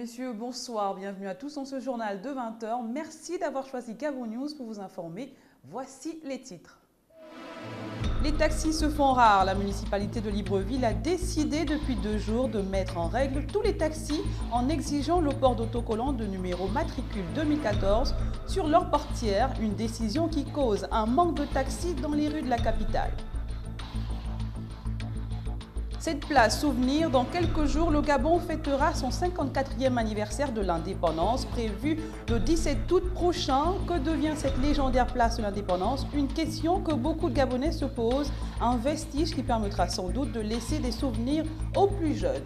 messieurs, bonsoir. Bienvenue à tous dans ce journal de 20 h. Merci d'avoir choisi Gabon News pour vous informer. Voici les titres. Les taxis se font rares. La municipalité de Libreville a décidé depuis 2 jours de mettre en règle tous les taxis en exigeant le port d'autocollants de numéro matricule 2014 sur leur portière, une décision qui cause un manque de taxis dans les rues de la capitale. Cette place souvenir, dans quelques jours, le Gabon fêtera son 54e anniversaire de l'indépendance, prévu le 17 août prochain. Que devient cette légendaire place de l'indépendance? Une question que beaucoup de Gabonais se posent, un vestige qui permettra sans doute de laisser des souvenirs aux plus jeunes.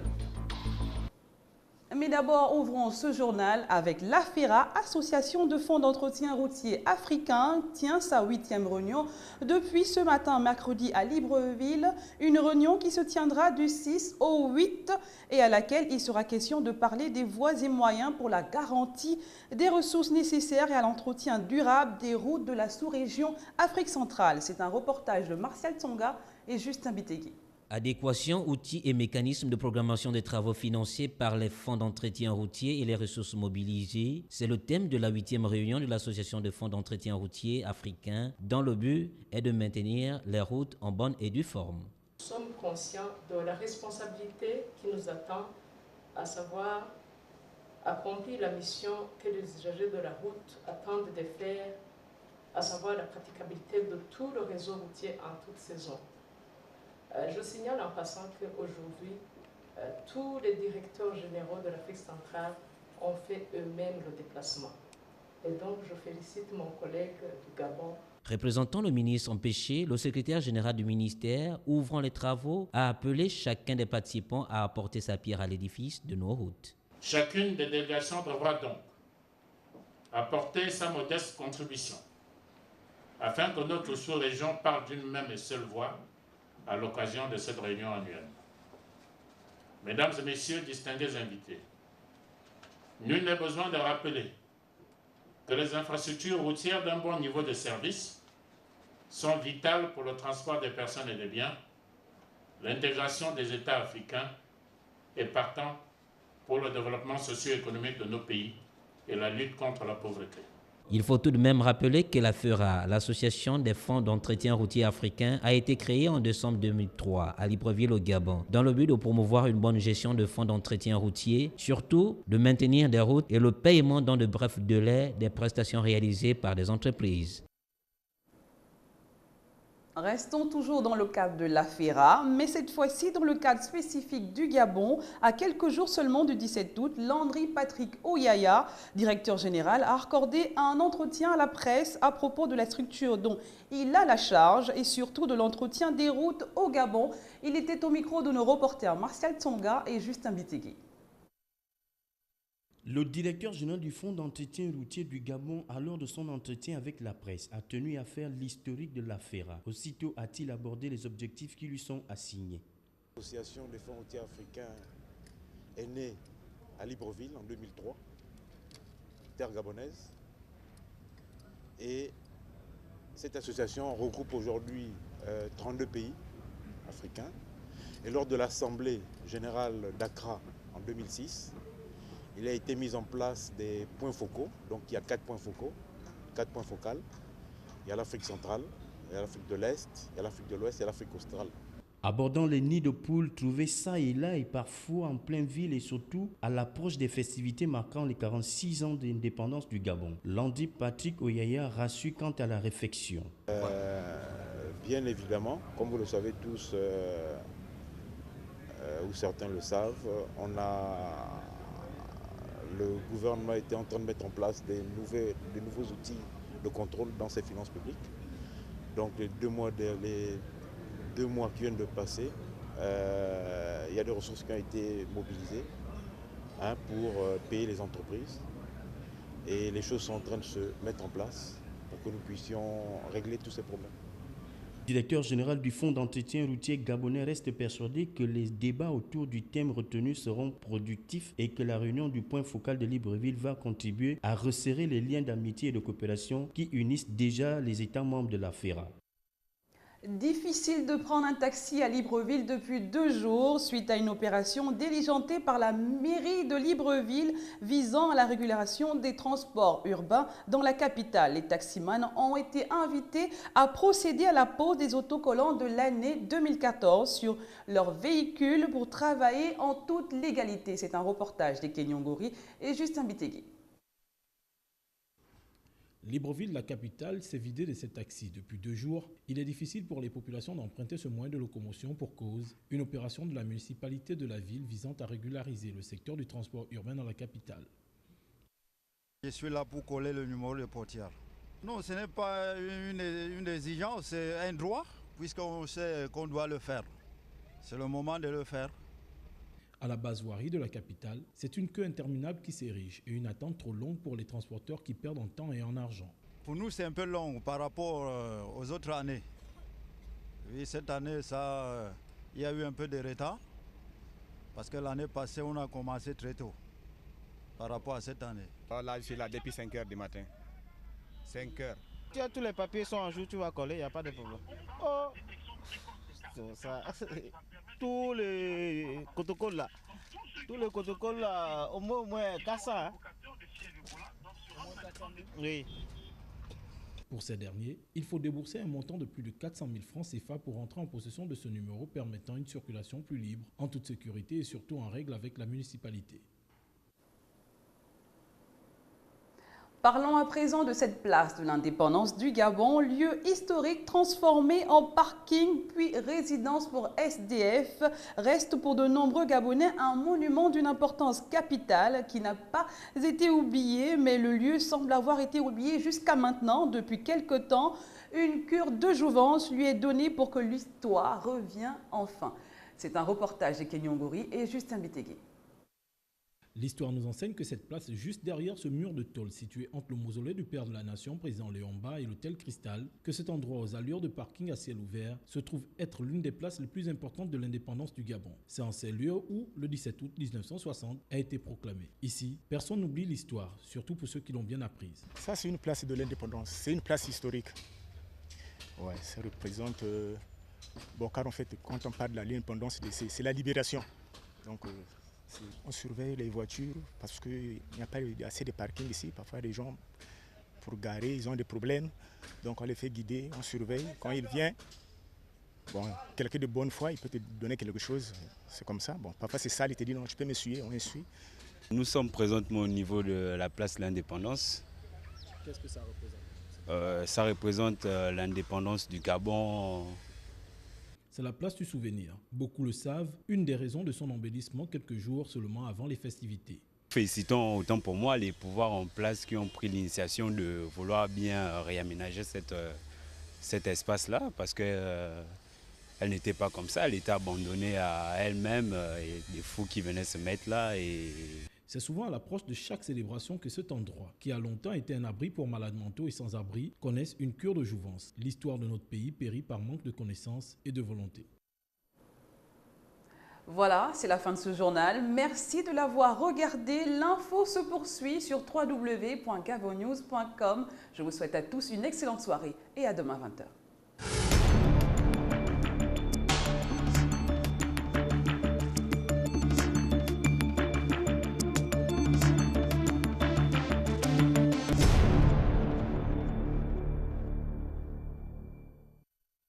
Mais d'abord, ouvrons ce journal avec l'AFERA, Association de fonds d'entretien routier africain, tient sa 8e réunion depuis ce matin, mercredi, à Libreville. Une réunion qui se tiendra du 6 au 8 et à laquelle il sera question de parler des voies et moyens pour la garantie des ressources nécessaires et à l'entretien durable des routes de la sous-région Afrique centrale. C'est un reportage de Martial Tsonga et Justin Bitegui. Adéquation, outils et mécanismes de programmation des travaux financés par les fonds d'entretien routier et les ressources mobilisées, c'est le thème de la 8e réunion de l'Association de fonds d'entretien routier africain, dont le but est de maintenir les routes en bonne et due forme. Nous sommes conscients de la responsabilité qui nous attend, à savoir accomplir la mission que les usagers de la route attendent de faire, à savoir la praticabilité de tout le réseau routier en toute saison. Je signale en passant qu'aujourd'hui, tous les directeurs généraux de l'Afrique centrale ont fait eux-mêmes le déplacement. Et donc, je félicite mon collègue du Gabon. Représentant le ministre empêché, le secrétaire général du ministère, ouvrant les travaux, a appelé chacun des participants à apporter sa pierre à l'édifice de nos routes. Chacune des délégations devra donc apporter sa modeste contribution afin que notre sous-région parle d'une même et seule voix à l'occasion de cette réunion annuelle. Mesdames et messieurs, distingués invités, nul n'est besoin de rappeler que les infrastructures routières d'un bon niveau de service sont vitales pour le transport des personnes et des biens, l'intégration des États africains et partant pour le développement socio-économique de nos pays et la lutte contre la pauvreté. Il faut tout de même rappeler que l'AFERA, l'Association des fonds d'entretien routier africain, a été créée en décembre 2003 à Libreville au Gabon, dans le but de promouvoir une bonne gestion de fonds d'entretien routier, surtout de maintenir des routes et le paiement dans de brefs délais des prestations réalisées par des entreprises. Restons toujours dans le cadre de l'AFERA, mais cette fois-ci dans le cadre spécifique du Gabon. À quelques jours seulement du 17 août, Landry Patrick Oyaya, directeur général, a accordé un entretien à la presse à propos de la structure dont il a la charge et surtout de l'entretien des routes au Gabon. Il était au micro de nos reporters Martial Tsonga et Justin Bitegui. Le directeur général du fonds d'entretien routier du Gabon, à l'heure de son entretien avec la presse, a tenu à faire l'historique de l'AFERA. Aussitôt a-t-il abordé les objectifs qui lui sont assignés. L'association des fonds routiers africains est née à Libreville en 2003, terre gabonaise. Et cette association regroupe aujourd'hui 32 pays africains. Et lors de l'Assemblée générale d'Accra en 2006, il a été mis en place des points focaux. Donc il y a 4 points focaux, 4 points focaux. Il y a l'Afrique centrale, il y a l'Afrique de l'Est, il y a l'Afrique de l'Ouest et l'Afrique australe. Abordant les nids de poules trouvés ça et là et parfois en pleine ville et surtout à l'approche des festivités marquant les 46 ans d'indépendance du Gabon, Landry Patrick Oyaya rassure quant à la réflexion. Bien évidemment, comme vous le savez tous, ou certains le savent, le gouvernement était en train de mettre en place des nouveaux outils de contrôle dans ses finances publiques. Donc les deux mois qui viennent de passer, il y a des ressources qui ont été mobilisées pour payer les entreprises. Et les choses sont en train de se mettre en place pour que nous puissions régler tous ces problèmes. Le directeur général du fonds d'entretien routier gabonais reste persuadé que les débats autour du thème retenu seront productifs et que la réunion du point focal de Libreville va contribuer à resserrer les liens d'amitié et de coopération qui unissent déjà les États membres de l'AFERA. Difficile de prendre un taxi à Libreville depuis 2 jours suite à une opération diligentée par la mairie de Libreville visant à la régulation des transports urbains dans la capitale. Les taximans ont été invités à procéder à la pose des autocollants de l'année 2014 sur leurs véhicules pour travailler en toute légalité. C'est un reportage de Kenyon Gori et Justin Bitegui. Libreville, la capitale, s'est vidée de ses taxis. Depuis 2 jours, il est difficile pour les populations d'emprunter ce moyen de locomotion pour cause une opération de la municipalité de la ville visant à régulariser le secteur du transport urbain dans la capitale. Je suis là pour coller le numéro de portière. Non, ce n'est pas une exigence, c'est un droit, puisqu'on sait qu'on doit le faire. C'est le moment de le faire. À la base voirie de la capitale, c'est une queue interminable qui s'érige et une attente trop longue pour les transporteurs qui perdent en temps et en argent. Pour nous, c'est un peu long par rapport aux autres années. Oui, cette année, il y a eu un peu de retard, parce que l'année passée, on a commencé très tôt par rapport à cette année. Là, je suis là depuis 5 h du matin. 5 h. Tous les papiers sont en jour, tu vas coller, il n'y a pas de problème. Oh, ça. Tous les protocoles là, au moins 400. Hein? Oui. Pour ces derniers, il faut débourser un montant de plus de 400 000 francs CFA pour entrer en possession de ce numéro permettant une circulation plus libre, en toute sécurité et surtout en règle avec la municipalité. Parlons à présent de cette place de l'indépendance du Gabon, lieu historique transformé en parking puis résidence pour SDF, reste pour de nombreux Gabonais un monument d'une importance capitale qui n'a pas été oublié, mais le lieu semble avoir été oublié jusqu'à maintenant. Depuis quelque temps, une cure de jouvence lui est donnée pour que l'histoire revienne enfin. C'est un reportage de Kenyon Gori et Justin Bitegui. L'histoire nous enseigne que cette place est juste derrière ce mur de tôle situé entre le mausolée du père de la nation, président Léon Mba, et l'hôtel Cristal, que cet endroit aux allures de parking à ciel ouvert se trouve être l'une des places les plus importantes de l'indépendance du Gabon. C'est en ces lieux où, le 17 août 1960, a été proclamé. Ici, personne n'oublie l'histoire, surtout pour ceux qui l'ont bien apprise. Ça, c'est une place de l'indépendance. C'est une place historique. Ouais, ça représente... Bon, car en fait, quand on parle de l'indépendance, c'est la libération. Donc... on surveille les voitures parce qu'il n'y a pas assez de parking ici. Parfois, les gens, pour garer, ils ont des problèmes. Donc, on les fait guider, on surveille. Quand il vient, bon, quelqu'un de bonne foi, il peut te donner quelque chose. C'est comme ça. Bon, parfois, c'est sale, il te dit non, tu peux m'essuyer, on essuie. Nous sommes présentement au niveau de la place de l'Indépendance. Qu'est-ce que ça représente? Ça représente l'indépendance du Gabon. C'est la place du souvenir. Beaucoup le savent, une des raisons de son embellissement quelques jours seulement avant les festivités. Félicitons autant pour moi les pouvoirs en place qui ont pris l'initiation de vouloir bien réaménager cet espace-là parce qu'elle n'était pas comme ça, elle était abandonnée à elle-même et des fous qui venaient se mettre là. C'est souvent à l'approche de chaque célébration que cet endroit, qui a longtemps été un abri pour malades mentaux et sans-abri, connaisse une cure de jouvence. L'histoire de notre pays périt par manque de connaissances et de volonté. Voilà, c'est la fin de ce journal. Merci de l'avoir regardé. L'info se poursuit sur www.gabonnews.com. Je vous souhaite à tous une excellente soirée et à demain 20 h.